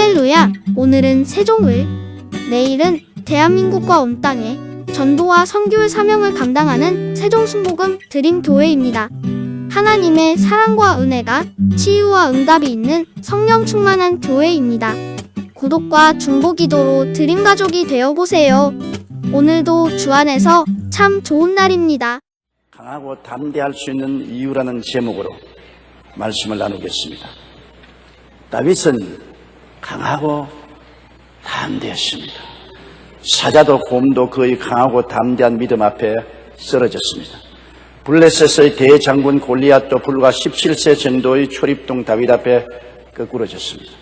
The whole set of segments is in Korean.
할렐루야! 오늘은 세종을, 내일은 대한민국과 온 땅에 전도와 선교의 사명을 감당하는 세종순복음 드림교회입니다. 하나님의 사랑과 은혜가 치유와 응답이 있는 성령 충만한 교회입니다. 구독과 중보기도로 드림가족이 되어보세요. 오늘도 주 안에서 참 좋은 날입니다. 강하고 담대할 수 있는 이유라는 제목으로 말씀을 나누겠습니다. 다윗은 강하고 담대했습니다. 사자도 곰도 그의 강하고 담대한 믿음 앞에 쓰러졌습니다. 블레셋의 대장군 골리앗도 불과 17세 정도의 초립동 다윗 앞에 거꾸러졌습니다.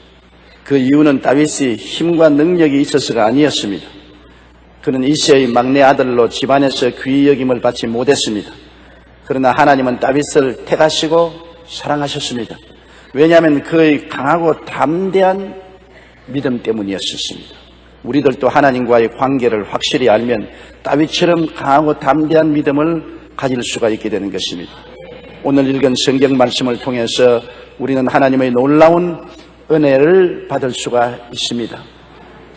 그 이유는 다윗이 힘과 능력이 있어서가 아니었습니다. 그는 이새의 막내 아들로 집안에서 귀히 여김을 받지 못했습니다. 그러나 하나님은 다윗을 택하시고 사랑하셨습니다. 왜냐하면 그의 강하고 담대한 믿음 때문이었습니다. 우리들도 하나님과의 관계를 확실히 알면 다윗처럼 강하고 담대한 믿음을 가질 수가 있게 되는 것입니다. 오늘 읽은 성경 말씀을 통해서 우리는 하나님의 놀라운 은혜를 받을 수가 있습니다.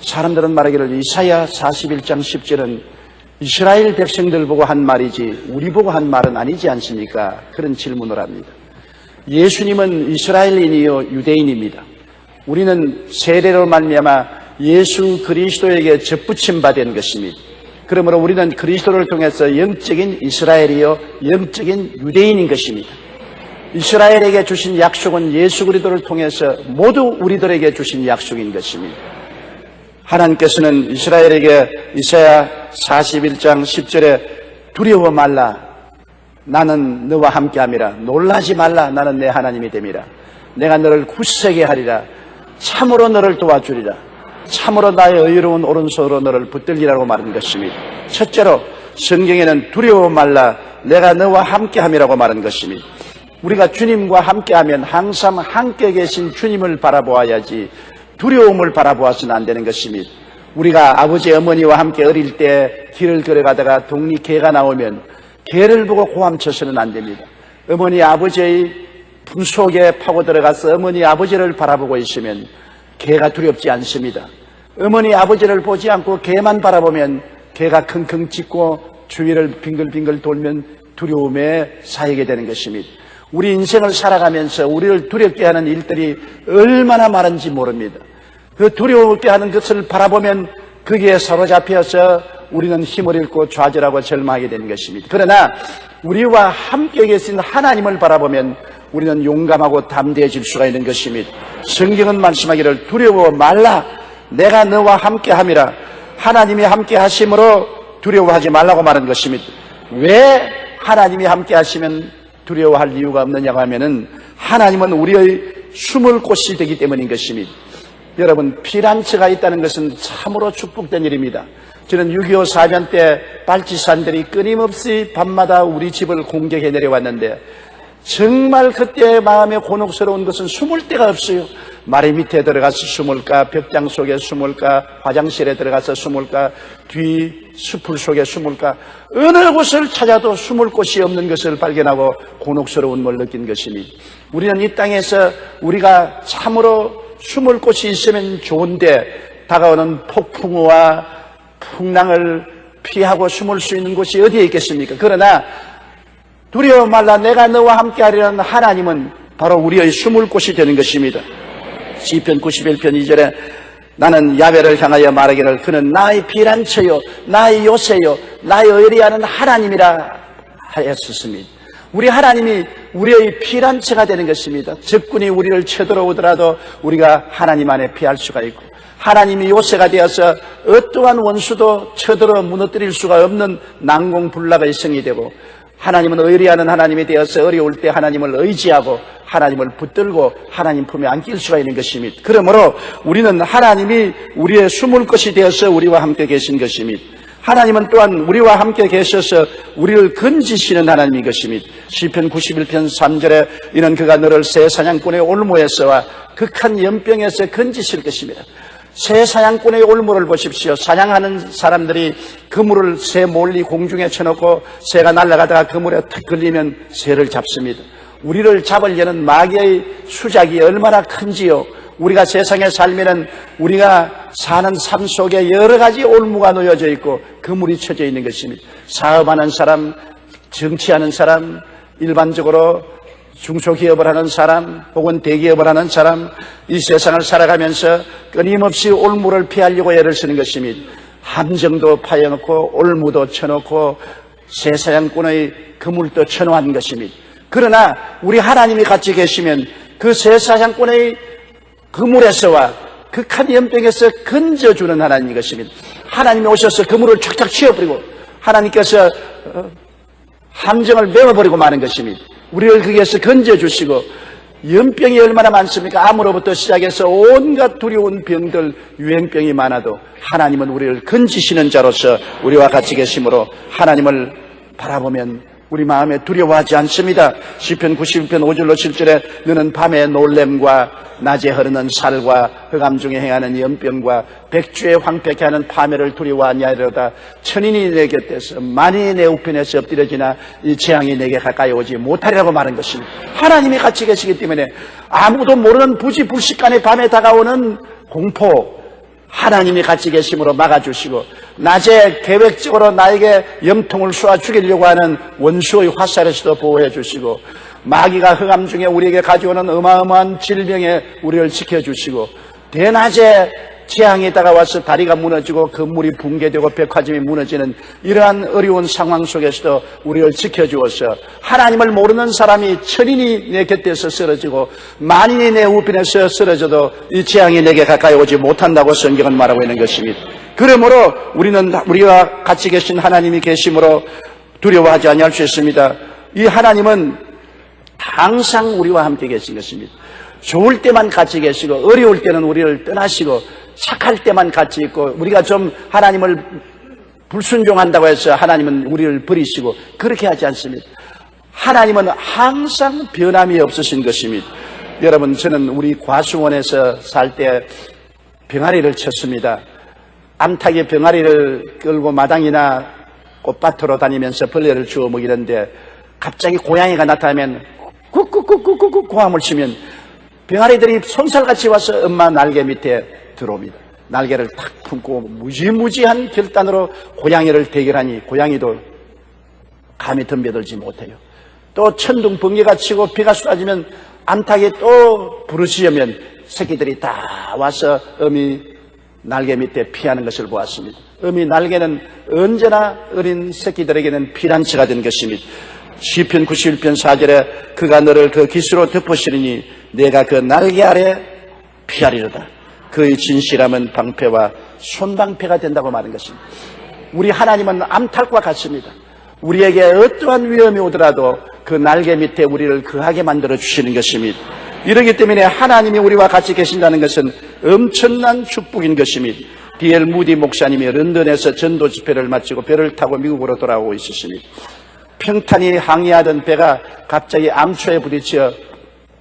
사람들은 말하기를 이사야 41장 10절은 이스라엘 백성들 보고 한 말이지 우리 보고 한 말은 아니지 않습니까? 그런 질문을 합니다. 예수님은 이스라엘인이요 유대인입니다. 우리는 세례로 말미암아 예수 그리스도에게 접붙임 받은 것입니다. 그러므로 우리는 그리스도를 통해서 영적인 이스라엘이요 영적인 유대인인 것입니다. 이스라엘에게 주신 약속은 예수 그리스도를 통해서 모두 우리들에게 주신 약속인 것입니다. 하나님께서는 이스라엘에게 이사야 41장 10절에 두려워 말라 나는 너와 함께함이라 놀라지 말라 나는 내 하나님이 됨이라 내가 너를 굳세게 하리라 참으로 너를 도와주리라 참으로 나의 의로운 오른손으로 너를 붙들리라고 말한 것입니다. 첫째로 성경에는 두려워 말라 내가 너와 함께함이라고 말한 것입니다. 우리가 주님과 함께하면 항상 함께 계신 주님을 바라보아야지 두려움을 바라보아서는 안 되는 것입니다. 우리가 아버지 어머니와 함께 어릴 때 길을 걸어가다가 동리 개가 나오면 개를 보고 고함쳐서는 안 됩니다. 어머니 아버지의 품 속에 파고 들어가서 어머니 아버지를 바라보고 있으면 개가 두렵지 않습니다. 어머니 아버지를 보지 않고 개만 바라보면 개가 킁킁 짖고 주위를 빙글빙글 돌면 두려움에 쌓이게 되는 것입니다. 우리 인생을 살아가면서 우리를 두렵게 하는 일들이 얼마나 많은지 모릅니다. 그 두려움게 하는 것을 바라보면 거기에 사로잡혀서 우리는 힘을 잃고 좌절하고 절망하게 되는 것입니다. 그러나 우리와 함께 계신 하나님을 바라보면 우리는 용감하고 담대해질 수가 있는 것입니다. 성경은 말씀하기를 두려워 말라 내가 너와 함께 함이라 하나님이 함께 하심으로 두려워하지 말라고 말한 것입니다. 왜 하나님이 함께 하시면 두려워할 이유가 없느냐고 하면은 하나님은 우리의 숨을 곳이 되기 때문인 것입니다. 여러분 피난처가 있다는 것은 참으로 축복된 일입니다. 저는 6.25 사변 때 발치산들이 끊임없이 밤마다 우리 집을 공격해 내려왔는데 정말 그때 마음에 곤혹스러운 것은 숨을 데가 없어요. 마리 밑에 들어가서 숨을까 벽장 속에 숨을까 화장실에 들어가서 숨을까 뒤 수풀 속에 숨을까 어느 곳을 찾아도 숨을 곳이 없는 것을 발견하고 곤혹스러움을 느낀 것입니다. 우리는 이 땅에서 우리가 참으로 숨을 곳이 있으면 좋은데 다가오는 폭풍우와 풍랑을 피하고 숨을 수 있는 곳이 어디에 있겠습니까? 그러나 두려워 말라 내가 너와 함께하리라는 하나님은 바로 우리의 숨을 곳이 되는 것입니다. 시편 91편 2절에 나는 야훼를 향하여 말하기를 그는 나의 피난처요 나의 요새요 나의 의리하는 하나님이라 하였습니다. 우리 하나님이 우리의 피난처가 되는 것입니다. 적군이 우리를 쳐들어오더라도 우리가 하나님 안에 피할 수가 있고 하나님이 요새가 되어서 어떠한 원수도 쳐들어 무너뜨릴 수가 없는 난공불락의 성이 되고 하나님은 의리하는 하나님이 되어서 어려울 때 하나님을 의지하고 하나님을 붙들고 하나님 품에 안길 수가 있는 것입니다. 그러므로 우리는 하나님이 우리의 숨을 것이 되어서 우리와 함께 계신 것입니다. 하나님은 또한 우리와 함께 계셔서 우리를 건지시는 하나님인 것입니다. 시편 91편 3절에 이는 그가 너를 새 사냥꾼의 올무에서와 극한 연병에서 건지실 것입니다. 새 사냥꾼의 올무를 보십시오. 사냥하는 사람들이 그물을 새 멀리 공중에 쳐놓고 새가 날아가다가 그물에 탁 걸리면 새를 잡습니다. 우리를 잡으려는 마귀의 수작이 얼마나 큰지요. 우리가 세상에 살면은 우리가 사는 삶 속에 여러 가지 올무가 놓여져 있고 그물이 쳐져 있는 것입니다. 사업하는 사람, 정치하는 사람, 일반적으로 중소기업을 하는 사람 혹은 대기업을 하는 사람, 이 세상을 살아가면서 끊임없이 올무를 피하려고 애를 쓰는 것입니다. 함정도 파여놓고 올무도 쳐놓고 새사냥꾼의 그물도 쳐놓은 것입니다. 그러나 우리 하나님이 같이 계시면 그 새사냥꾼의 그물에서와 극한 연병에서 건져주는 하나님인 것입니다. 하나님이 오셔서 그물을 쫙쫙 치워버리고 하나님께서 함정을 메워버리고 마는 것입니다. 우리를 거기에서 건져주시고, 연병이 얼마나 많습니까? 암으로부터 시작해서 온갖 두려운 병들, 유행병이 많아도 하나님은 우리를 건지시는 자로서 우리와 같이 계심으로 하나님을 바라보면 우리 마음에 두려워하지 않습니다. 시편 91편 5절로 7절에 너는 밤에 놀램과 낮에 흐르는 살과 흑암 중에 행하는 연병과 백주에 황폐케 하는 파멸을 두려워하냐 이러다 천인이 내 곁에서 만인이 내 우편에서 엎드려지나 이 재앙이 내게 가까이 오지 못하리라고 말한 것입니다. 하나님이 같이 계시기 때문에 아무도 모르는 부지불식간에 밤에 다가오는 공포, 하나님이 같이 계심으로 막아주시고, 낮에 계획적으로 나에게 염통을 쏘아 죽이려고 하는 원수의 화살에서도 보호해 주시고, 마귀가 흑암 중에 우리에게 가져오는 어마어마한 질병에 우리를 지켜주시고, 대낮에 재앙이 다가와서 다리가 무너지고 건물이 붕괴되고 백화점이 무너지는 이러한 어려운 상황 속에서도 우리를 지켜주어서 하나님을 모르는 사람이 천인이 내 곁에서 쓰러지고 만인이 내 우편에서 쓰러져도 이 재앙이 내게 가까이 오지 못한다고 성경은 말하고 있는 것입니다. 그러므로 우리는 우리와 같이 계신 하나님이 계심으로 두려워하지 아니할 수 있습니다. 이 하나님은 항상 우리와 함께 계신 것입니다. 좋을 때만 같이 계시고 어려울 때는 우리를 떠나시고 착할 때만 같이 있고, 우리가 좀 하나님을 불순종한다고 해서 하나님은 우리를 버리시고 그렇게 하지 않습니다. 하나님은 항상 변함이 없으신 것입니다. 여러분, 저는 우리 과수원에서 살 때 병아리를 쳤습니다. 암탉이 병아리를 끌고 마당이나 꽃밭으로 다니면서 벌레를 주워 먹이는데 갑자기 고양이가 나타나면 꾹꾹꾹꾹꾹 고함을 치면 병아리들이 손살같이 와서 엄마 날개 밑에 들어옵니다. 날개를 탁 품고 무지무지한 결단으로 고양이를 대결하니 고양이도 감히 덤벼들지 못해요. 또 천둥 번개가 치고 비가 쏟아지면 암탉이 또 부르짖으면 새끼들이 다 와서 어미 날개 밑에 피하는 것을 보았습니다. 어미 날개는 언제나 어린 새끼들에게는 피난처가 된 것입니다. 시편 91편 4절에 그가 너를 그 깃으로 덮으시리니 내가 그 날개 아래 피하리로다. 그의 진실함은 방패와 손방패가 된다고 말한 것입니다. 우리 하나님은 암탉과 같습니다. 우리에게 어떠한 위험이 오더라도 그 날개 밑에 우리를 거하게 만들어 주시는 것입니다. 이러기 때문에 하나님이 우리와 같이 계신다는 것은 엄청난 축복인 것입니다. D.L. 무디 목사님이 런던에서 전도 집회를 마치고 배를 타고 미국으로 돌아오고 있었습니다. 평탄히 항해하던 배가 갑자기 암초에 부딪혀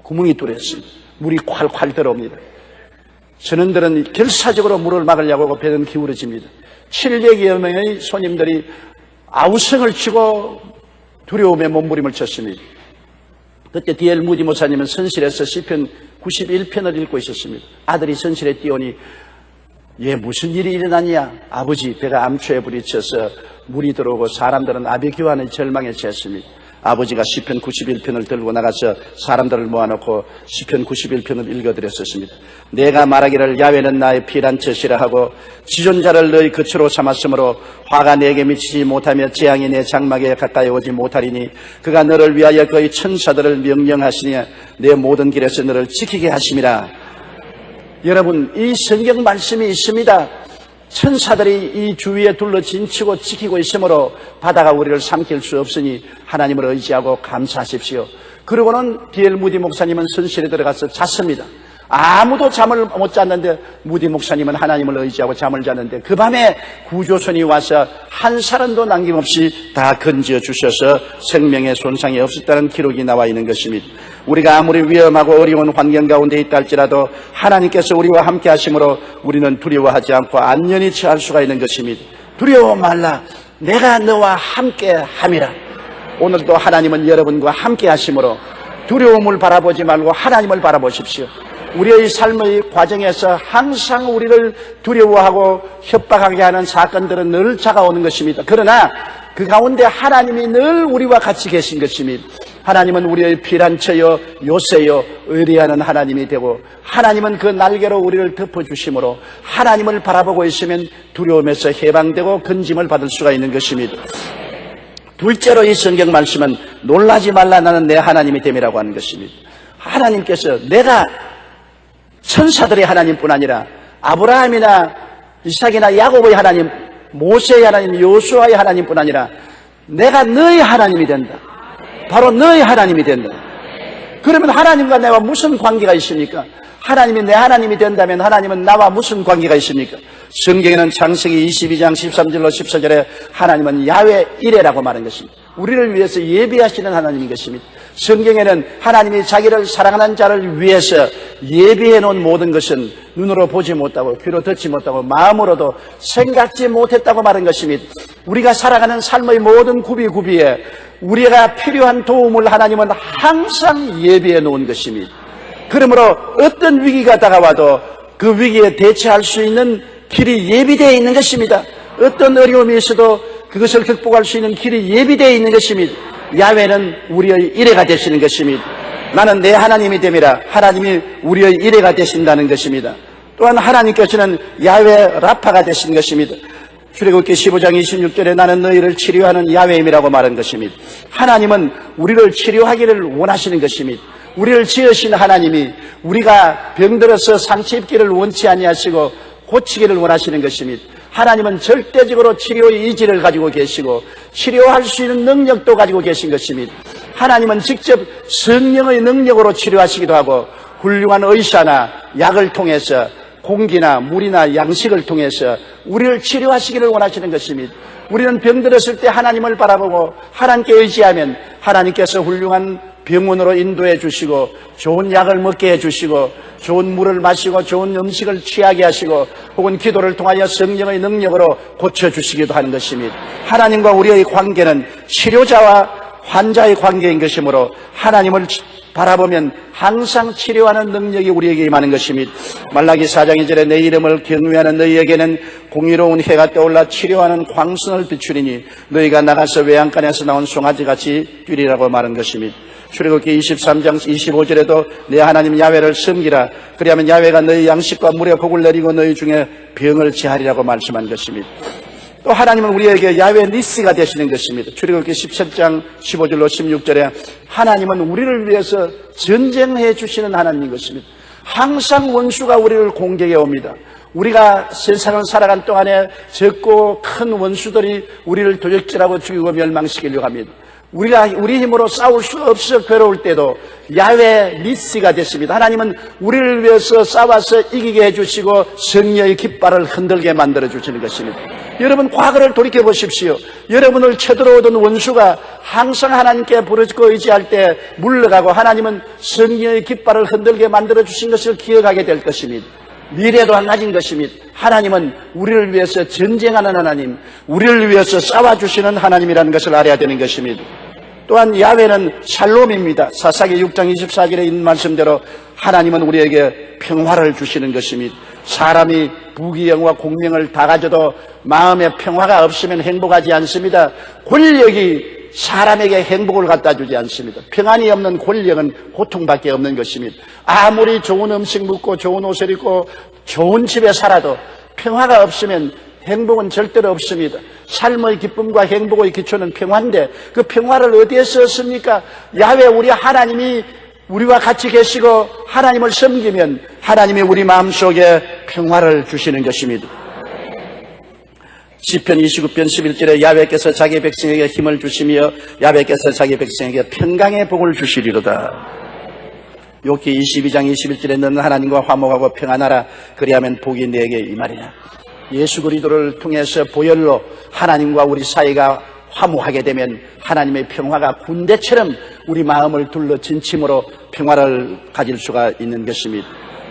구멍이 뚫렸습니다. 물이 콸콸 들어옵니다. 선원들은 결사적으로 물을 막으려고 배는 기울어집니다. 700여 명의 손님들이 아우성을 치고 두려움에 몸부림을 쳤습니다. 그때 D.L. 무디 목사님은 선실에서 시편 91편을 읽고 있었습니다. 아들이 선실에 뛰어오니 얘 무슨 일이 일어났냐? 아버지, 배가 암초에 부딪혀서 물이 들어오고 사람들은 아비규환의 절망에 처했습니다. 아버지가 시편 91편을 들고 나가서 사람들을 모아놓고 시편 91편을 읽어드렸었습니다. 내가 말하기를 야훼는 나의 피난처시라 하고 지존자를 너희 거처로 삼았으므로 화가 내게 미치지 못하며 재앙이 내 장막에 가까이 오지 못하리니 그가 너를 위하여 그의 천사들을 명령하시니 내 모든 길에서 너를 지키게 하심이라. 여러분, 이 성경 말씀이 있습니다. 천사들이 이 주위에 둘러 진치고 지키고 있으므로 바다가 우리를 삼킬 수 없으니 하나님을 의지하고 감사하십시오. 그러고는 D.L. 무디 목사님은 선실에 들어가서 잤습니다. 아무도 잠을 못 잤는데 무디 목사님은 하나님을 의지하고 잠을 잤는데 그 밤에 구조선이 와서 한 사람도 남김없이 다 건져 주셔서 생명의 손상이 없었다는 기록이 나와 있는 것입니다. 우리가 아무리 위험하고 어려운 환경 가운데 있다 할지라도 하나님께서 우리와 함께 하심으로 우리는 두려워하지 않고 안전히 처할 수가 있는 것입니다. 두려워 말라. 내가 너와 함께 함이라. 오늘도 하나님은 여러분과 함께 하심으로 두려움을 바라보지 말고 하나님을 바라보십시오. 우리의 삶의 과정에서 항상 우리를 두려워하고 협박하게 하는 사건들은 늘 다가오는 것입니다. 그러나 그 가운데 하나님이 늘 우리와 같이 계신 것입니다. 하나님은 우리의 피난처요 요새요 의리하는 하나님이 되고, 하나님은 그 날개로 우리를 덮어주심으로 하나님을 바라보고 있으면 두려움에서 해방되고 건짐을 받을 수가 있는 것입니다. 둘째로 이 성경 말씀은 놀라지 말라 나는 내 하나님이 됨이라고 하는 것입니다. 하나님께서 내가 천사들의 하나님뿐 아니라 아브라함이나 이삭이나 야곱의 하나님, 모세의 하나님, 여호수아의 하나님뿐 아니라 내가 너의 하나님이 된다. 바로 너의 하나님이 된다. 그러면 하나님과 내와 무슨 관계가 있습니까? 하나님이 내 하나님이 된다면 하나님은 나와 무슨 관계가 있습니까? 성경에는 창세기 22장 13절로 14절에 하나님은 야훼 이레라고 말한 것입니다. 우리를 위해서 예비하시는 하나님인 것입니다. 성경에는 하나님이 자기를 사랑하는 자를 위해서 예비해 놓은 모든 것은 눈으로 보지 못하고 귀로 듣지 못하고 마음으로도 생각지 못했다고 말한 것입니다. 우리가 살아가는 삶의 모든 구비구비에 우리가 필요한 도움을 하나님은 항상 예비해 놓은 것입니다. 그러므로 어떤 위기가 다가와도 그 위기에 대처할 수 있는 길이 예비되어 있는 것입니다. 어떤 어려움이 있어도 그것을 극복할 수 있는 길이 예비되어 있는 것입니다. 야훼는 우리의 이레가 되시는 것입니다. 나는 내 하나님이 됨이라 하나님이 우리의 이레가 되신다는 것입니다. 또한 하나님께서는 야훼 라파가 되신 것입니다. 출애굽기 15장 26절에 나는 너희를 치료하는 야훼임이라고 말한 것입니다. 하나님은 우리를 치료하기를 원하시는 것입니다. 우리를 지으신 하나님이 우리가 병들어서 상처 입기를 원치 아니하시고 고치기를 원하시는 것입니다. 하나님은 절대적으로 치료의 의지를 가지고 계시고 치료할 수 있는 능력도 가지고 계신 것입니다. 하나님은 직접 성령의 능력으로 치료하시기도 하고 훌륭한 의사나 약을 통해서 공기나 물이나 양식을 통해서 우리를 치료하시기를 원하시는 것입니다. 우리는 병들었을 때 하나님을 바라보고 하나님께 의지하면 하나님께서 훌륭한 병원으로 인도해 주시고 좋은 약을 먹게 해 주시고 좋은 물을 마시고 좋은 음식을 취하게 하시고 혹은 기도를 통하여 성령의 능력으로 고쳐주시기도 하는 것입니다. 하나님과 우리의 관계는 치료자와 환자의 관계인 것이므로 하나님을 바라보면 항상 치료하는 능력이 우리에게 임하는 것입니다. 말라기 4장 2절에 내 이름을 경외하는 너희에게는 공의로운 해가 떠올라 치료하는 광선을 비추리니 너희가 나가서 외양간에서 나온 송아지같이 뛰리라고 말한 것입니다. 출애굽기 23장 25절에도 내 하나님 야훼를 섬기라. 그리하면 야훼가 너희 양식과 물에 복을 내리고 너희 중에 병을 제하리라고 말씀한 것입니다. 또 하나님은 우리에게 야훼 니스가 되시는 것입니다. 출애굽기 17장 15절로 16절에 하나님은 우리를 위해서 전쟁해 주시는 하나님인 것입니다. 항상 원수가 우리를 공격해 옵니다. 우리가 세상을 살아간 동안에 적고 큰 원수들이 우리를 도적질하고 죽이고 멸망시키려고 합니다. 우리가 우리 힘으로 싸울 수 없어 괴로울 때도 야훼 니스가 됐습니다. 하나님은 우리를 위해서 싸워서 이기게 해주시고 승리의 깃발을 흔들게 만들어 주시는 것입니다. 여러분 과거를 돌이켜 보십시오. 여러분을 쳐들어오던 원수가 항상 하나님께 부르짖고 의지할 때 물러가고 하나님은 승리의 깃발을 흔들게 만들어 주신 것을 기억하게 될 것입니다. 미래도 한 가지인 것입니다. 하나님은 우리를 위해서 전쟁하는 하나님, 우리를 위해서 싸워주시는 하나님이라는 것을 알아야 되는 것입니다. 또한 야훼는 샬롬입니다. 사사기 6장 24절에 있는 말씀대로 하나님은 우리에게 평화를 주시는 것입니다. 사람이 부귀영화 공명을 다 가져도 마음에 평화가 없으면 행복하지 않습니다. 권력이 사람에게 행복을 갖다 주지 않습니다. 평안이 없는 권력은 고통밖에 없는 것입니다. 아무리 좋은 음식 먹고 좋은 옷을 입고 좋은 집에 살아도 평화가 없으면 행복은 절대로 없습니다. 삶의 기쁨과 행복의 기초는 평화인데 그 평화를 어디에서 얻습니까? 야훼 우리 하나님이 우리와 같이 계시고 하나님을 섬기면 하나님이 우리 마음속에 평화를 주시는 것입니다. 시편 29편 11절에 야훼께서 자기 백성에게 힘을 주시며 야훼께서 자기 백성에게 평강의 복을 주시리로다. 욥기 22장 21절에 너는 하나님과 화목하고 평안하라. 그리하면 복이 네게 임하리라. 예수 그리스도를 통해서 보혈로 하나님과 우리 사이가 화목하게 되면 하나님의 평화가 군대처럼 우리 마음을 둘러 진침으로 평화를 가질 수가 있는 것입니다.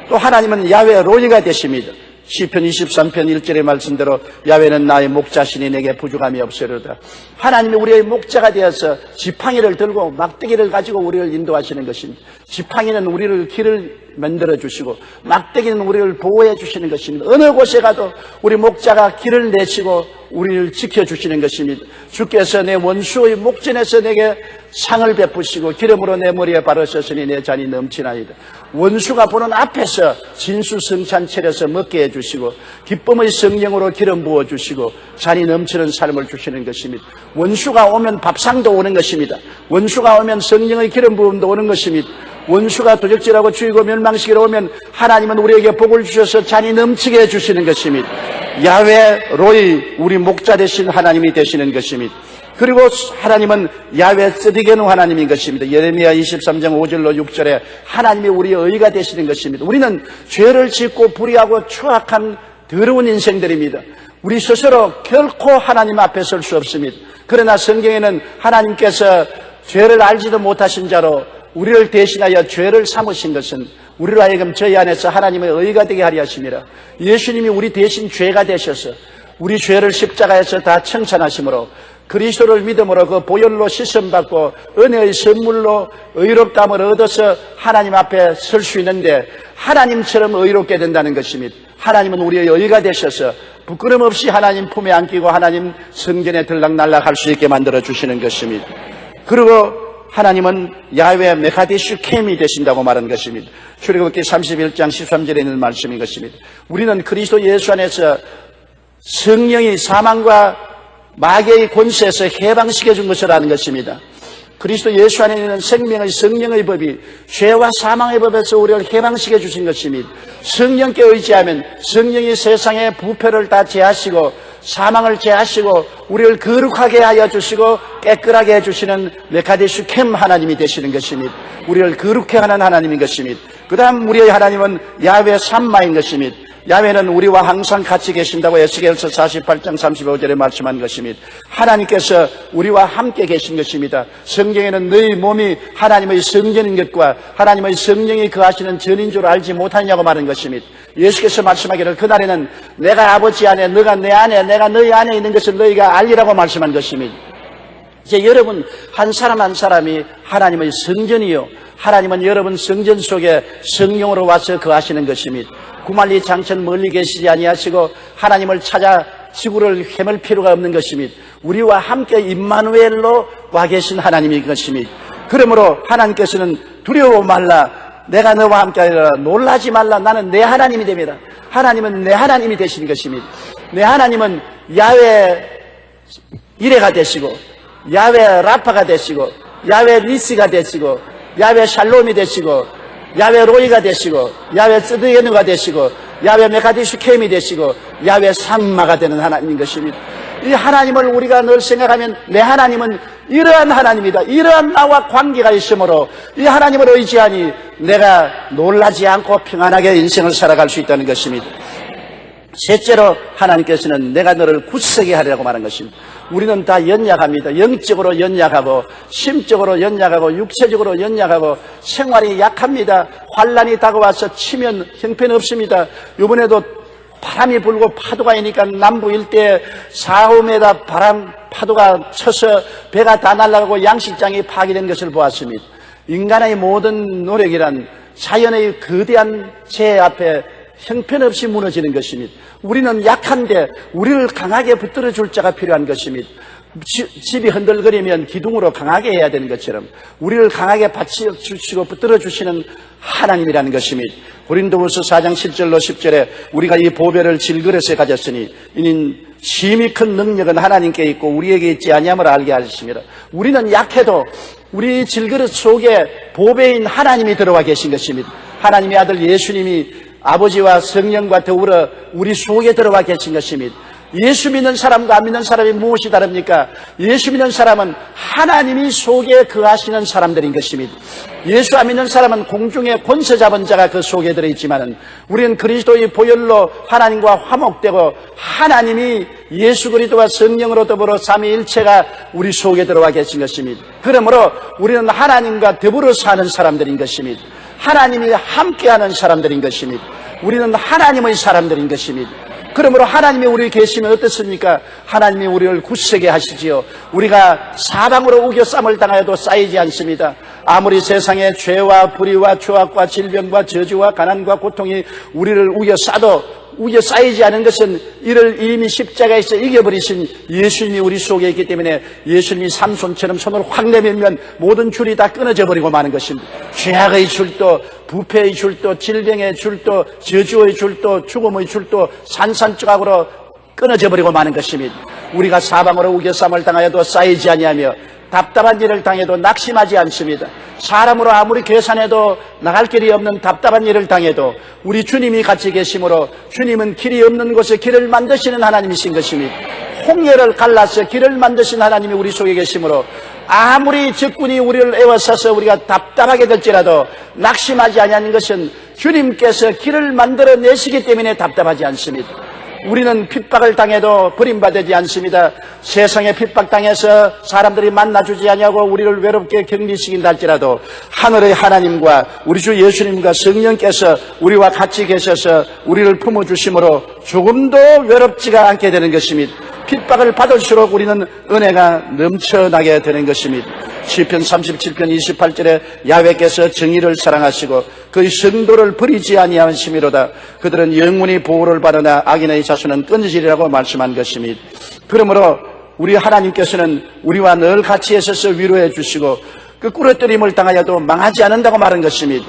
또 하나님은 야훼 로이가 되십니다. 시편 23편 1절의 말씀대로 야훼는 나의 목자시니 내게 부족함이 없으리로다. 하나님이 우리의 목자가 되어서 지팡이를 들고 막대기를 가지고 우리를 인도하시는 것입니다. 지팡이는 우리를 길을 만들어 주시고 막대기는 우리를 보호해 주시는 것입니다. 어느 곳에 가도 우리 목자가 길을 내시고 우리를 지켜주시는 것입니다. 주께서 내 원수의 목전에서 내게 상을 베푸시고 기름으로 내 머리에 바르셨으니 내 잔이 넘치나이다. 원수가 보는 앞에서 진수성찬 차려서 먹게 해주시고 기쁨의 성령으로 기름 부어주시고 잔이 넘치는 삶을 주시는 것입니다. 원수가 오면 밥상도 오는 것입니다. 원수가 오면 성령의 기름 부음도 오는 것입니다. 원수가 도적질하고 죽이고 멸망시키러 오면 하나님은 우리에게 복을 주셔서 잔이 넘치게 해주시는 것입니다. 야훼 로이 우리 목자 되신 하나님이 되시는 것입니다. 그리고 하나님은 야훼 쓰디게누 하나님인 것입니다. 예레미야 23장 5절로 6절에 하나님이 우리의 의가 되시는 것입니다. 우리는 죄를 짓고 불의하고 추악한 더러운 인생들입니다. 우리 스스로 결코 하나님 앞에 설 수 없습니다. 그러나 성경에는 하나님께서 죄를 알지도 못하신 자로 우리를 대신하여 죄를 삼으신 것은 우리로 하여금 저희 안에서 하나님의 의가 되게 하려 하심이라. 예수님이 우리 대신 죄가 되셔서 우리 죄를 십자가에서 다 청산하심으로 그리스도를 믿음으로 그 보혈로 씻음받고 은혜의 선물로 의롭다함을 얻어서 하나님 앞에 설 수 있는데 하나님처럼 의롭게 된다는 것입니다. 하나님은 우리의 의가 되셔서 부끄럼 없이 하나님 품에 안기고 하나님 성전에 들락날락할 수 있게 만들어 주시는 것입니다. 그리고 하나님은 야훼 메카디슈 캠이 되신다고 말한 것입니다. 출애굽기 31장 13절에 있는 말씀인 것입니다. 우리는 그리스도 예수 안에서 성령이 사망과 마귀의 권세에서 해방시켜 준 것을 아는 것입니다. 그리스도 예수 안에 있는 생명의 성령의 법이 죄와 사망의 법에서 우리를 해방시켜 주신 것입니다. 성령께 의지하면 성령이 세상의 부패를 다 제하시고 사망을 제하시고 우리를 거룩하게 하여 주시고 깨끗하게 해주시는 메카디슈 캠 하나님이 되시는 것입니다. 우리를 거룩해 하는 하나님인 것입니다. 그 다음 우리의 하나님은 야훼 삼마인 것입니다. 야훼는 우리와 항상 같이 계신다고 에스겔서 48장 35절에 말씀한 것입니다. 하나님께서 우리와 함께 계신 것입니다. 성경에는 너희 몸이 하나님의 성전인 것과 하나님의 성령이 거하시는 전인 줄 알지 못하냐고 말한 것입니다. 예수께서 말씀하기를 그날에는 내가 아버지 안에 너가 내 안에 내가 너희 안에 있는 것을 너희가 알리라고 말씀한 것입니다. 이제 여러분 한 사람 한 사람이 하나님의 성전이요 하나님은 여러분 성전 속에 성령으로 와서 거하시는 것입니다. 구말리 장천 멀리 계시지 아니하시고 하나님을 찾아 지구를 헤맬 필요가 없는 것입니다. 우리와 함께 임마누엘로 와 계신 하나님인 것입니다. 그러므로 하나님께서는 두려워 말라 내가 너와 함께하리라 놀라지 말라 나는 내 하나님이 됩니다. 하나님은 내 하나님이 되시는 것입니다. 내 하나님은 야훼 이레가 되시고 야훼 라파가 되시고 야훼 니시가 되시고 야훼 샬롬이 되시고 야훼 로이가 되시고 야훼 쓰드게누가 되시고 야훼 메카디슈 캠이 되시고 야훼 삼마가 되는 하나님인 것입니다. 이 하나님을 우리가 늘 생각하면 내 하나님은 이러한 하나님이다. 이러한 나와 관계가 있으므로 이 하나님을 의지하니 내가 놀라지 않고 평안하게 인생을 살아갈 수 있다는 것입니다. 셋째로 하나님께서는 내가 너를 굳세게 하리라고 말한 것입니다. 우리는 다 연약합니다. 영적으로 연약하고 심적으로 연약하고 육체적으로 연약하고 생활이 약합니다. 환란이 다가와서 치면 형편없습니다. 이번에도 바람이 불고 파도가 이니까 남부 일대에 4~5m 파도가 쳐서 배가 다 날아가고 양식장이 파괴된 것을 보았습니다. 인간의 모든 노력이란 자연의 거대한 재해 앞에 형편없이 무너지는 것입니다. 우리는 약한데 우리를 강하게 붙들어 줄 자가 필요한 것입니다. 집이 흔들거리면 기둥으로 강하게 해야 되는 것처럼 우리를 강하게 받쳐주시고 붙들어 주시는 하나님이라는 것입니다. 고린도후서 4장 7절로 10절에 우리가 이 보배를 질그릇에 가졌으니 이는 심히 큰 능력은 하나님께 있고 우리에게 있지 아니함을 알게 하십니다. 우리는 약해도 우리 질그릇 속에 보배인 하나님이 들어와 계신 것입니다. 하나님의 아들 예수님이 아버지와 성령과 더불어 우리 속에 들어와 계신 것입니다. 예수 믿는 사람과 안 믿는 사람이 무엇이 다릅니까? 예수 믿는 사람은 하나님이 속에 거하시는 사람들인 것입니다. 예수 안 믿는 사람은 공중에 권세 잡은 자가 그 속에 들어있지만은 우리는 그리스도의 보혈로 하나님과 화목되고 하나님이 예수 그리스도와 성령으로 더불어 삼위일체가 우리 속에 들어와 계신 것입니다. 그러므로 우리는 하나님과 더불어 사는 사람들인 것입니다. 하나님이 함께하는 사람들인 것입니다. 우리는 하나님의 사람들인 것입니다. 그러므로 하나님이 우리 계시면 어떻습니까? 하나님이 우리를 굳세게 하시지요. 우리가 사방으로 우겨쌈을 당하여도 쌓이지 않습니다. 아무리 세상에 죄와 불의와 추악과 질병과 저주와 가난과 고통이 우리를 우겨 쌓이지 않은 것은 이를 이미 십자가에서 이겨버리신 예수님이 우리 속에 있기 때문에 예수님이 삼손처럼 손을 확 내밀면 모든 줄이 다 끊어져 버리고 마는 것입니다. 죄악의 줄도, 부패의 줄도, 질병의 줄도, 저주의 줄도, 죽음의 줄도 산산조각으로 끊어져 버리고 마는 것입니다. 우리가 사방으로 우겨쌈을 당하여도 쌓이지 아니하며 답답한 일을 당해도 낙심하지 않습니다. 사람으로 아무리 계산해도 나갈 길이 없는 답답한 일을 당해도 우리 주님이 같이 계심으로 주님은 길이 없는 곳에 길을 만드시는 하나님이신 것입니다. 홍해를 갈라서 길을 만드신 하나님이 우리 속에 계심으로 아무리 적군이 우리를 에워싸서 우리가 답답하게 될지라도 낙심하지 아니하는 것은 주님께서 길을 만들어내시기 때문에 답답하지 않습니다. 우리는 핍박을 당해도 버림받지 않습니다. 세상에 핍박당해서 사람들이 만나주지 아니하고 우리를 외롭게 격리시킨다 할지라도 하늘의 하나님과 우리 주 예수님과 성령께서 우리와 같이 계셔서 우리를 품어주심으로 조금도 외롭지가 않게 되는 것입니다. 핍박을 받을수록 우리는 은혜가 넘쳐나게 되는 것입니다. 시편 37편 28절에 야훼께서 정의를 사랑하시고 그의 성도를 버리지 아니하심이로다. 그들은 영원히 보호를 받으나 악인의 자손은 끊어지리라고 말씀한 것입니다. 그러므로 우리 하나님께서는 우리와 늘 같이 있어서 위로해 주시고 그 꾸러뜨림을 당하여도 망하지 않는다고 말한 것입니다.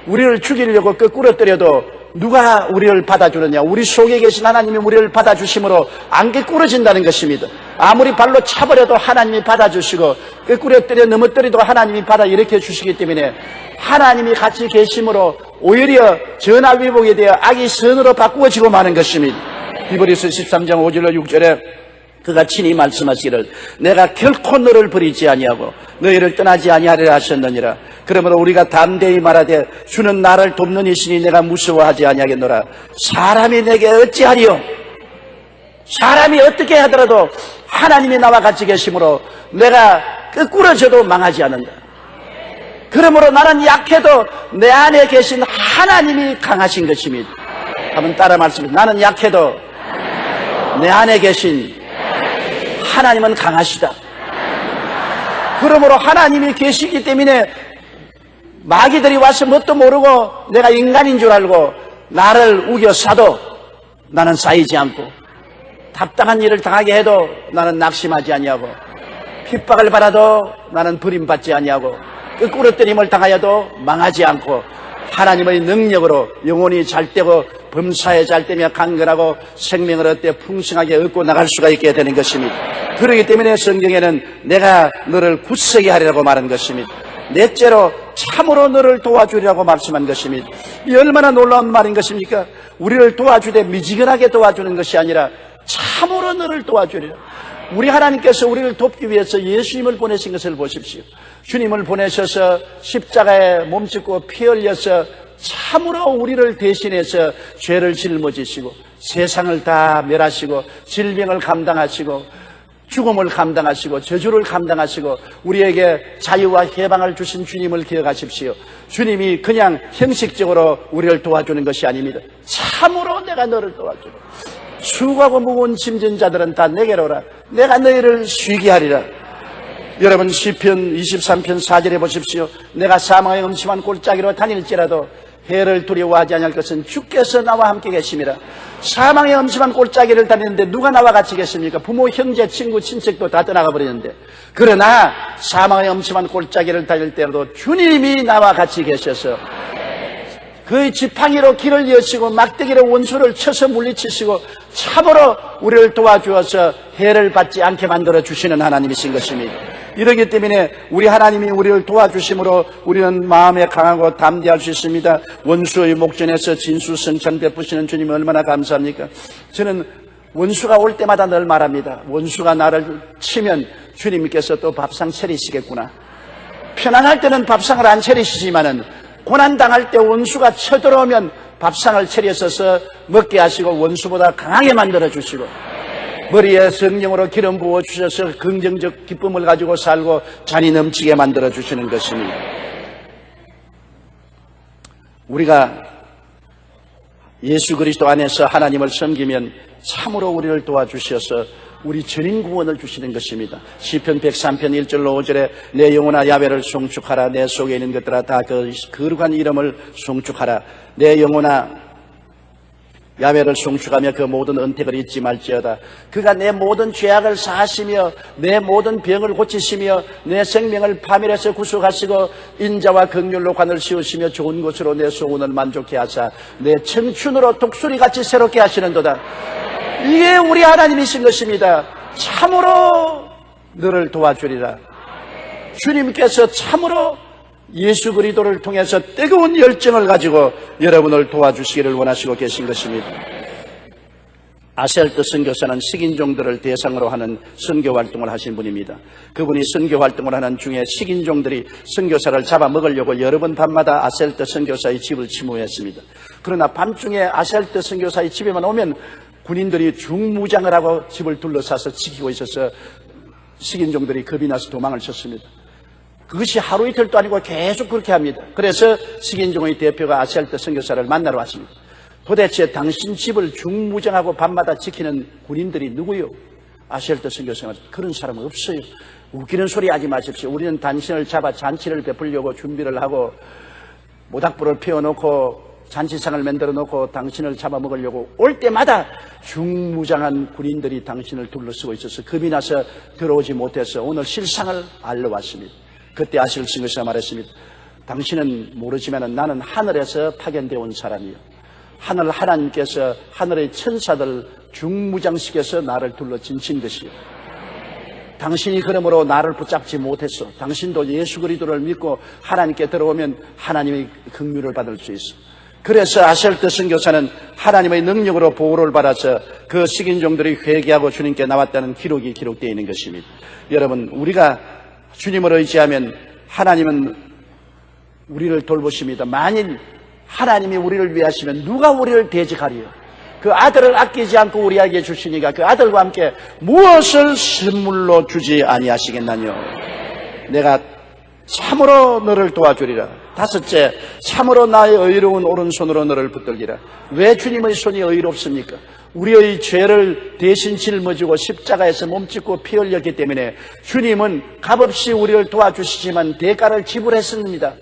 우리를 죽이려고 그 꾸러뜨려도 누가 우리를 받아주느냐? 우리 속에 계신 하나님이 우리를 받아주심으로 안 깨꾸러진다는 것입니다. 아무리 발로 차버려도 하나님이 받아주시고 깨꾸러뜨려 넘어뜨려도 하나님이 받아 일으켜 주시기 때문에 하나님이 같이 계심으로 오히려 전화위복에 대해 악이 선으로 바꾸어지고 마는 것입니다. 히브리서 13장 5절로 6절에 그가 친히 말씀하시기를 내가 결코 너를 버리지 아니하고 너희를 떠나지 아니하리라 하셨느니라. 그러므로 우리가 담대히 말하되 주는 나를 돕는 이시니 내가 무서워하지 아니하겠노라. 사람이 내게 어찌하리요? 사람이 어떻게 하더라도 하나님이 나와 같이 계심으로 내가 끄꾸러져도 망하지 않는다. 그러므로 나는 약해도 내 안에 계신 하나님이 강하신 것입니다. 한번 따라 말씀해. 나는 약해도 내 안에 계신 하나님은 강하시다. 그러므로 하나님이 계시기 때문에 마귀들이 와서 뭣도 모르고 내가 인간인 줄 알고 나를 우겨싸도 나는 쌓이지 않고 답답한 일을 당하게 해도 나는 낙심하지 아니하고 핍박을 받아도 나는 버림받지 아니하고 끄꾸러뜨림을 당하여도 망하지 않고 하나님의 능력으로 영혼이 잘되고 범사에 잘되며 강건하고 생명을 얻되 풍성하게 얻고 나갈 수가 있게 되는 것입니다. 그렇기 때문에 성경에는 내가 너를 굳세게 하리라고 말한 것입니다. 넷째로 참으로 너를 도와주리라고 말씀한 것입니다. 이 얼마나 놀라운 말인 것입니까? 우리를 도와주되 미지근하게 도와주는 것이 아니라 참으로 너를 도와주리라. 우리 하나님께서 우리를 돕기 위해서 예수님을 보내신 것을 보십시오. 주님을 보내셔서 십자가에 몸짓고 피 흘려서 참으로 우리를 대신해서 죄를 짊어지시고 세상을 다 멸하시고 질병을 감당하시고 죽음을 감당하시고 저주를 감당하시고 우리에게 자유와 해방을 주신 주님을 기억하십시오. 주님이 그냥 형식적으로 우리를 도와주는 것이 아닙니다. 참으로 내가 너를 도와주라. 수고하고 무거운 짐진 자들은 다 내게로 오라. 내가 너희를 쉬게 하리라. 여러분 시편 23편 4절에 보십시오. 내가 사망의 음침한 골짜기로 다닐지라도 해를 두려워하지 아니할 것은 주께서 나와 함께 계심이라. 사망의 음침한 골짜기를 다니는데 누가 나와 같이 계십니까? 부모, 형제, 친구, 친척도 다 떠나가 버리는데 그러나 사망의 음침한 골짜기를 다닐 때라도 주님이 나와 같이 계셔서 그의 지팡이로 길을 여시고 막대기로 원수를 쳐서 물리치시고 참으로 우리를 도와주어서 해를 받지 않게 만들어 주시는 하나님이신 것입니다. 이러기 때문에 우리 하나님이 우리를 도와주심으로 우리는 마음에 강하고 담대할 수 있습니다. 원수의 목전에서 진수성찬 베푸시는 주님 얼마나 감사합니까? 저는 원수가 올 때마다 늘 말합니다. 원수가 나를 치면 주님께서 또 밥상 차리시겠구나. 편안할 때는 밥상을 안 차리시지만은 고난당할 때 원수가 쳐들어오면 밥상을 차려서서 먹게 하시고 원수보다 강하게 만들어 주시고 머리에 성령으로 기름 부어 주셔서 긍정적 기쁨을 가지고 살고 잔이 넘치게 만들어 주시는 것입니다. 우리가 예수 그리스도 안에서 하나님을 섬기면 참으로 우리를 도와주셔서 우리 전인 구원을 주시는 것입니다. 시편 103편 1절로 5절에 내 영혼아 야훼를 송축하라. 내 속에 있는 것들아 다 그 거룩한 이름을 송축하라. 내 영혼아 야훼를 송축하며 그 모든 은택을 잊지 말지어다. 그가 내 모든 죄악을 사하시며 내 모든 병을 고치시며 내 생명을 파멸해서 구속하시고 인자와 긍휼로 관을 씌우시며 좋은 것으로 내 소원을 만족케 하사 내 청춘으로 독수리같이 새롭게 하시는도다. 이게 우리 하나님이신 것입니다. 참으로 너를 도와주리라. 주님께서 참으로 예수 그리스도를 통해서 뜨거운 열정을 가지고 여러분을 도와주시기를 원하시고 계신 것입니다. 아셀트 선교사는 식인종들을 대상으로 하는 선교 활동을 하신 분입니다. 그분이 선교 활동을 하는 중에 식인종들이 선교사를 잡아먹으려고 여러 번 밤마다 아셀트 선교사의 집을 침몰했습니다. 그러나 밤중에 아셀트 선교사의 집에만 오면 군인들이 중무장을 하고 집을 둘러싸서 지키고 있어서 식인종들이 겁이 나서 도망을 쳤습니다. 그것이 하루 이틀도 아니고 계속 그렇게 합니다. 그래서 식인종의 대표가 아셀트 선교사를 만나러 왔습니다. 도대체 당신 집을 중무장하고 밤마다 지키는 군인들이 누구요? 아셀트 선교사가 그런 사람은 없어요. 웃기는 소리 하지 마십시오. 우리는 당신을 잡아 잔치를 베풀려고 준비를 하고 모닥불을 피워놓고 잔치상을 만들어 놓고 당신을 잡아먹으려고 올 때마다 중무장한 군인들이 당신을 둘러쓰고 있어서 겁이 나서 들어오지 못해서 오늘 실상을 알러 왔습니다. 그때 아셀트 선교사가 말했습니다. 당신은 모르지만 나는 하늘에서 파견되어 온 사람이요. 하늘 하나님께서 하늘의 천사들 중무장시켜서 나를 둘러 진친 것이요. 당신이 그러므로 나를 붙잡지 못했어. 당신도 예수 그리스도를 믿고 하나님께 들어오면 하나님의 긍휼을 받을 수 있어. 그래서 아셀트 선교사는 하나님의 능력으로 보호를 받아서 그 식인종들이 회개하고 주님께 나왔다는 기록이 기록되어 있는 것입니다. 여러분, 우리가 주님을 의지하면 하나님은 우리를 돌보십니다. 만일 하나님이 우리를 위하시면 누가 우리를 대적하리요? 그 아들을 아끼지 않고 우리에게 주시니까 그 아들과 함께 무엇을 선물로 주지 아니하시겠나요? 내가 참으로 너를 도와주리라. 다섯째, 참으로 나의 의로운 오른손으로 너를 붙들리라. 왜 주님의 손이 의롭습니까? 우리의 죄를 대신 짊어지고 십자가에서 몸짓고 피 흘렸기 때문에 주님은 값없이 우리를 도와주시지만 대가를 지불했습니다.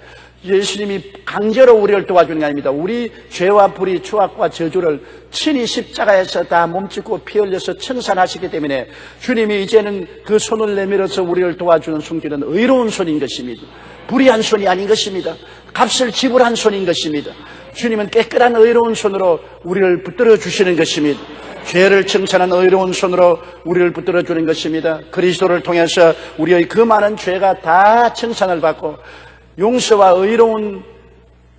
예수님이 강제로 우리를 도와주는 게 아닙니다. 우리 죄와 불의, 추악과 저주를 친히 십자가에서 다 몸짓고 피 흘려서 청산하시기 때문에 주님이 이제는 그 손을 내밀어서 우리를 도와주는 손길은 의로운 손인 것입니다. 불의한 손이 아닌 것입니다. 값을 지불한 손인 것입니다. 주님은 깨끗한 의로운 손으로 우리를 붙들어 주시는 것입니다. 죄를 청산한 의로운 손으로 우리를 붙들어 주는 것입니다. 그리스도를 통해서 우리의 그 많은 죄가 다 청산을 받고 용서와 의로운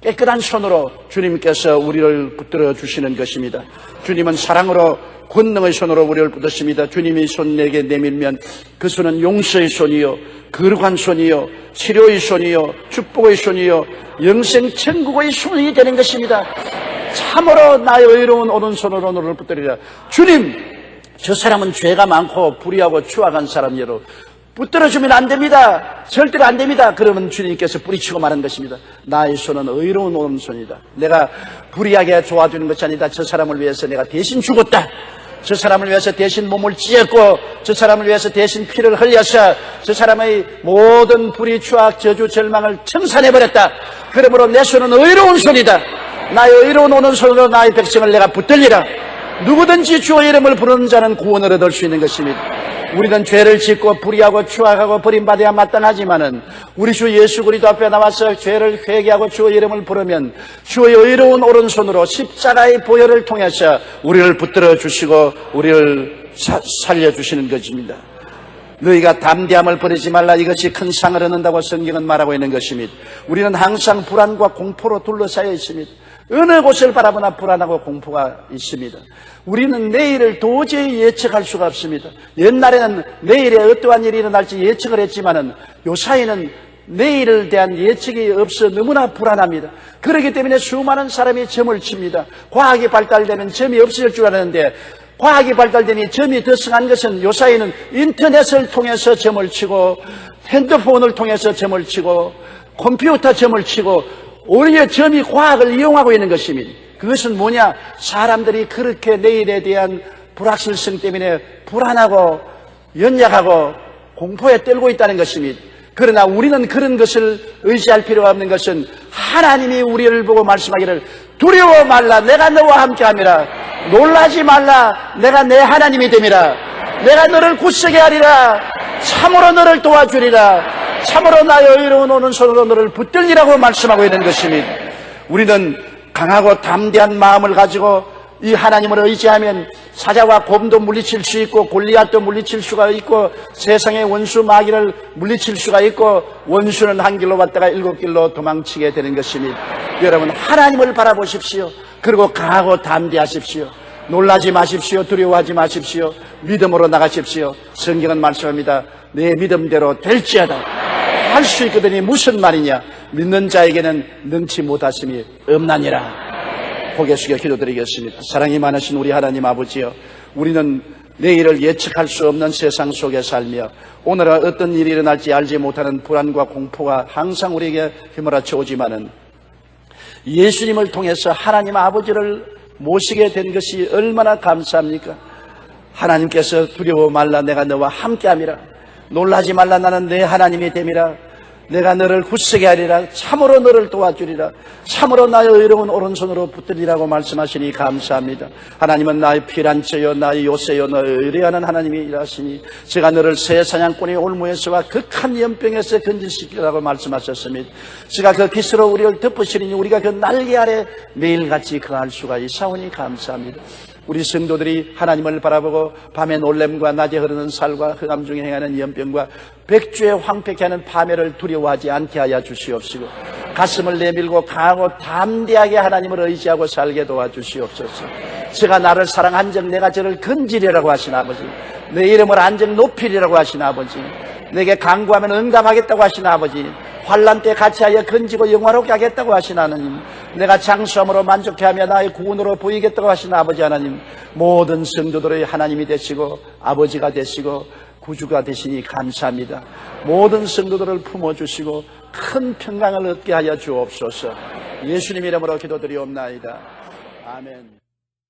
깨끗한 손으로 주님께서 우리를 붙들어 주시는 것입니다. 주님은 사랑으로 권능의 손으로 우리를 붙드십니다. 주님이 손 내게 내밀면 그 손은 용서의 손이요, 거룩한 손이요, 치료의 손이요, 축복의 손이요, 영생 천국의 손이 되는 것입니다. 참으로 나의 의로운 오른손으로 너를 붙들리라. 주님, 저 사람은 죄가 많고 불의하고 추악한 사람이요, 붙들어주면 안 됩니다. 절대로 안 됩니다. 그러면 주님께서 뿌리치고 마는 것입니다. 나의 손은 의로운 오른손이다. 내가 불의하게 도와주는 것이 아니다. 저 사람을 위해서 내가 대신 죽었다. 저 사람을 위해서 대신 몸을 찢었고 저 사람을 위해서 대신 피를 흘려서 저 사람의 모든 불의, 추악, 저주, 절망을 청산해버렸다. 그러므로 내 손은 의로운 손이다. 나의 의로운 오른손으로 나의 백성을 내가 붙들리라. 누구든지 주의 이름을 부르는 자는 구원을 얻을 수 있는 것입니다. 우리는 죄를 짓고 불의하고 추악하고 버림받아야 마땅하지만은 우리 주 예수 그리스도 앞에 나와서 죄를 회개하고 주의 이름을 부르면 주의 의로운 오른손으로 십자가의 보혈을 통해서 우리를 붙들어 주시고 우리를 살려주시는 것입니다. 너희가 담대함을 버리지 말라. 이것이 큰 상을 얻는다고 성경은 말하고 있는 것입니다. 우리는 항상 불안과 공포로 둘러싸여 있습니다. 어느 곳을 바라보나 불안하고 공포가 있습니다. 우리는 내일을 도저히 예측할 수가 없습니다. 옛날에는 내일에 어떠한 일이 일어날지 예측을 했지만은 요사이는 내일에 대한 예측이 없어 너무나 불안합니다. 그렇기 때문에 수많은 사람이 점을 칩니다. 과학이 발달되면 점이 없어질 줄 알았는데 과학이 발달되니 점이 더 성한 것은 요사이는 인터넷을 통해서 점을 치고 핸드폰을 통해서 점을 치고 컴퓨터 점을 치고 오히려 점이 과학을 이용하고 있는 것입니다. 그것은 뭐냐? 사람들이 그렇게 내일에 대한 불확실성 때문에 불안하고 연약하고 공포에 떨고 있다는 것입니다. 그러나 우리는 그런 것을 의지할 필요가 없는 것은 하나님이 우리를 보고 말씀하기를 두려워 말라 내가 너와 함께함이라 놀라지 말라 내가 내 하나님이 됨이라 내가 너를 굳세게 하리라 참으로 너를 도와주리라 참으로 나의 의로운 오른손으로 너를 붙들리라고 말씀하고 있는 것입니다. 우리는 강하고 담대한 마음을 가지고 이 하나님을 의지하면 사자와 곰도 물리칠 수 있고 골리앗도 물리칠 수가 있고 세상의 원수 마귀를 물리칠 수가 있고 원수는 한 길로 왔다가 7길로 도망치게 되는 것입니다. 여러분 하나님을 바라보십시오. 그리고 강하고 담대하십시오. 놀라지 마십시오. 두려워하지 마십시오. 믿음으로 나가십시오. 성경은 말씀합니다. 내 믿음대로 될지어다. 할 수 있거든이 무슨 말이냐? 믿는 자에게는 능치 못하심이 없나니라. 고개 숙여 기도드리겠습니다. 사랑이 많으신 우리 하나님 아버지여, 우리는 내일을 예측할 수 없는 세상 속에 살며 오늘은 어떤 일이 일어날지 알지 못하는 불안과 공포가 항상 우리에게 휘몰아쳐 오지만은 예수님을 통해서 하나님 아버지를 모시게 된 것이 얼마나 감사합니까? 하나님께서 두려워 말라 내가 너와 함께함이라 놀라지 말라 나는 내 하나님이 됨이라 내가 너를 굳세게 하리라 참으로 너를 도와주리라 참으로 나의 의로운 오른손으로 붙들리라고 말씀하시니 감사합니다. 하나님은 나의 피란처여 나의 요새여 너의 의뢰하는 하나님이라시니 제가 너를 새 사냥꾼의 올무에서와 극한 연병에서 건질시키라고 말씀하셨습니다. 제가 그 깃으로 우리를 덮으시리니 우리가 그 날개 아래 매일같이 거할 수가 있사오니 감사합니다. 우리 성도들이 하나님을 바라보고 밤의 놀램과 낮에 흐르는 살과 흑암 중에 행하는 연병과 백주에 황폐케 하는 파멸을 두려워하지 않게 하여 주시옵시고 가슴을 내밀고 강하고 담대하게 하나님을 의지하고 살게 도와주시옵소서. 제가 나를 사랑한 적 내가 저를 건지리라고 하신 아버지, 내 이름을 한적 높이리라고 하신 아버지, 내게 간구하면 응답하겠다고 하신 아버지, 환난 때 같이하여 건지고 영화롭게 하겠다고 하신 하나님, 내가 장수함으로 만족해하며 나의 구원으로 보이겠다고 하신 아버지 하나님, 모든 성도들의 하나님이 되시고 아버지가 되시고 구주가 되시니 감사합니다. 모든 성도들을 품어주시고 큰 평강을 얻게 하여 주옵소서. 예수님 이름으로 기도드리옵나이다. 아멘.